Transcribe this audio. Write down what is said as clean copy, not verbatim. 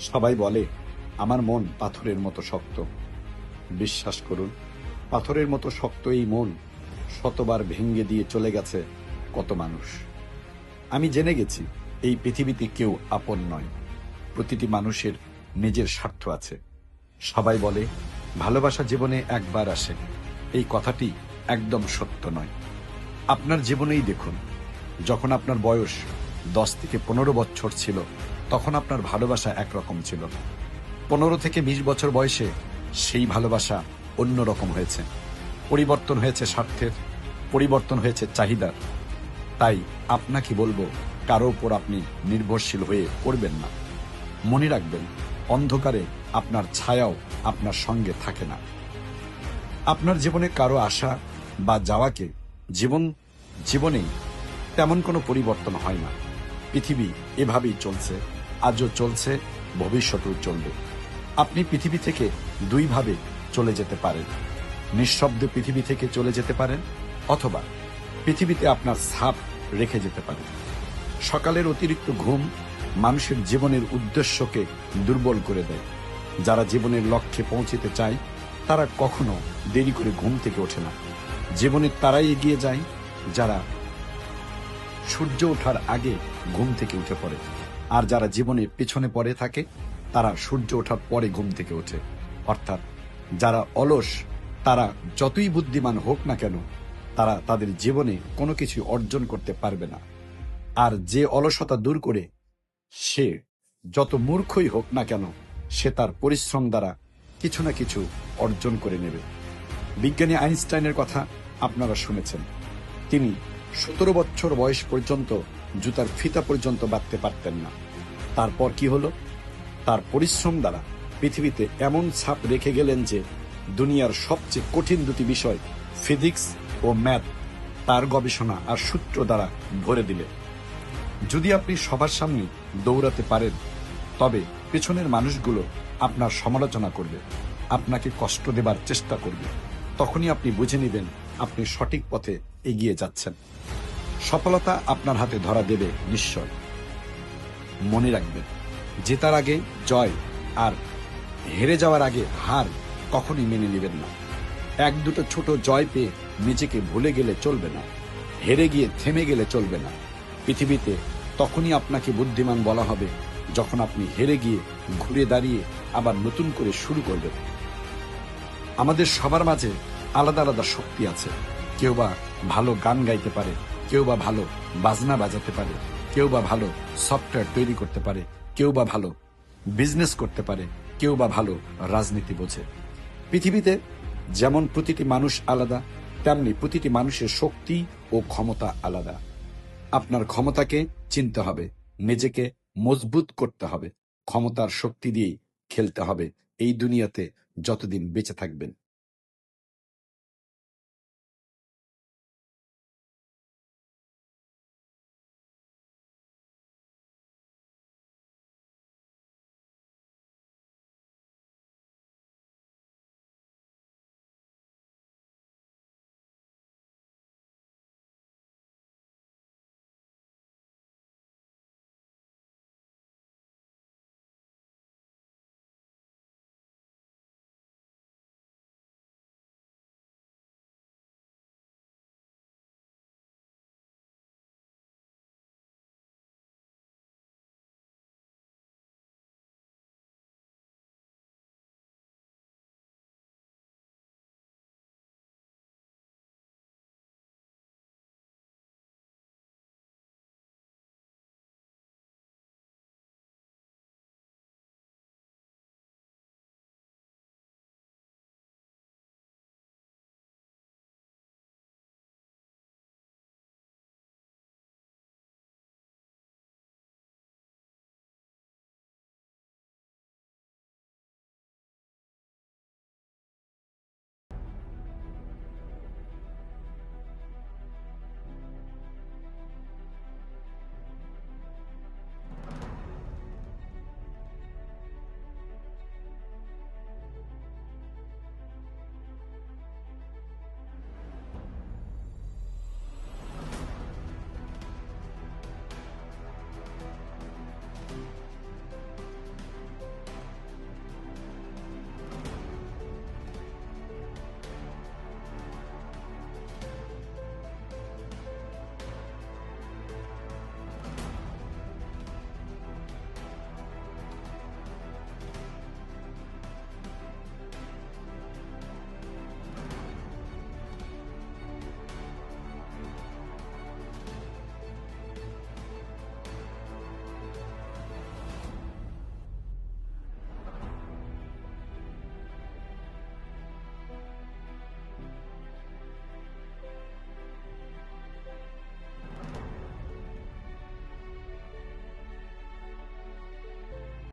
সবাই বলে আমার মন পাথরের মতো শক্ত। বিশ্বাস করুন, পাথরের মতো শক্ত এই মন শতবার ভেঙে দিয়ে চলে গেছে কত মানুষ। আমি জেনে গেছি এই পৃথিবীতে কেউ আপন নয়। প্রতিটি মানুষের নিজের স্বার্থ আছে। সবাই বলে ভালোবাসা জীবনে একবার আসে। এই কথাটি একদম সত্য নয়। আপনার জীবনেই দেখুন, যখন আপনার বয়স 10 থেকে 15 বছর ছিল, তখন আপনার ভালোবাসা একরকম ছিল। 15 থেকে 20 বছর বয়সে সেই ভালোবাসা অন্যরকম হয়েছে। পরিবর্তন হয়েছে স্বার্থের, পরিবর্তন হয়েছে চাহিদার। তাই আপনাকে বলবো, কারো উপর আপনি নির্ভরশীল হয়ে পড়বেন না। মনে রাখবেন, অন্ধকারে আপনার ছায়াও আপনার সঙ্গে থাকে না। আপনার জীবনে কারো আসা বা যাওয়াকে জীবনেই তেমন কোনো পরিবর্তন হয় না। পৃথিবী এভাবেই চলছে, আজও চলছে, ভবিষ্যতেও চলবে। আপনি পৃথিবী থেকে দুইভাবে চলে যেতে পারেন। নিঃশব্দে পৃথিবী থেকে চলে যেতে পারেন, অথবা পৃথিবীতে আপনার ছাপ রেখে যেতে পারেন। সকালের অতিরিক্ত ঘুম মানুষের জীবনের উদ্দেশ্যকে দুর্বল করে দেয়। যারা জীবনের লক্ষ্যে পৌঁছতে চায় তারা কখনো দেরি করে ঘুম থেকে ওঠে না। জীবনে তারাই এগিয়ে যায় যারা সূর্য ওঠার আগে ঘুম থেকে উঠে পড়ে। আর যারা জীবনে পেছনে পড়ে থাকে তারা সূর্য ওঠার পরে ঘুম থেকে ওঠে। অর্থাৎ যারা অলস, তারা যতই বুদ্ধিমান হোক না কেন, তারা তাদের জীবনে কোনো কিছু অর্জন করতে পারবে না। আর যে অলসতা দূর করে, সে যত মূর্খই হোক না কেন, সে তার পরিশ্রম দ্বারা কিছু না কিছু অর্জন করে নেবে। বিজ্ঞানী আইনস্টাইনের কথা আপনারা শুনেছেন। তিনি 17 বছর বয়স পর্যন্ত জুতার ফিতা পর্যন্ত বাঁধতে পারতেন না। তারপর কি হলো? তার পরিশ্রম দ্বারা পৃথিবীতে এমন ছাপ রেখে গেলেন যে দুনিয়ার সবচেয়ে কঠিন দুটি বিষয়, ফিজিক্স ও ম্যাথ, তার গবেষণা আর সূত্র দ্বারা ভরে দিলেন। যদি আপনি সবার সামনে দৌড়াতে পারেন, তবে পেছনের মানুষগুলো আপনার সমালোচনা করবে, আপনাকে কষ্ট দেবার চেষ্টা করবে। তখনই আপনি বুঝে নেবেন আপনি সঠিক পথে এগিয়ে যাচ্ছেন। সফলতা আপনার হাতে ধরা দেবে নিশ্চয়। মনে রাখবেন, জেতার আগে জয় আর হেরে যাওয়ার আগে হার কখনই মেনে নেবেন না। এক দুটো ছোট জয় পেয়ে নিজেকে ভুলে গেলে চলবে না। হেরে গিয়ে থেমে গেলে চলবে না। পৃথিবীতে তখনই আপনাকে বুদ্ধিমান বলা হবে যখন আপনি হেরে গিয়ে ঘুরে দাঁড়িয়ে আবার নতুন করে শুরু করবেন। আমাদের সবার মাঝে আলাদা আলাদা শক্তি আছে। কেউ বা ভালো গান গাইতে পারে, কেউ বা ভালো বাজনা বাজাতে পারে, কেউ বা ভালো সফটওয়্যার তৈরি করতে পারে, কেউ বা ভালো বিজনেস করতে পারে, কেউ বা ভালো রাজনীতি বোঝে। পৃথিবীতে যেমন প্রতিটি মানুষ আলাদা, তেমনি প্রতিটি মানুষের শক্তি ও ক্ষমতা আলাদা। আপনার ক্ষমতাকে চিনতে হবে, নিজেকে মজবুত করতে হবে, ক্ষমতার শক্তি দিয়েই খেলতে হবে এই দুনিয়াতে যতদিন বেঁচে থাকবেন।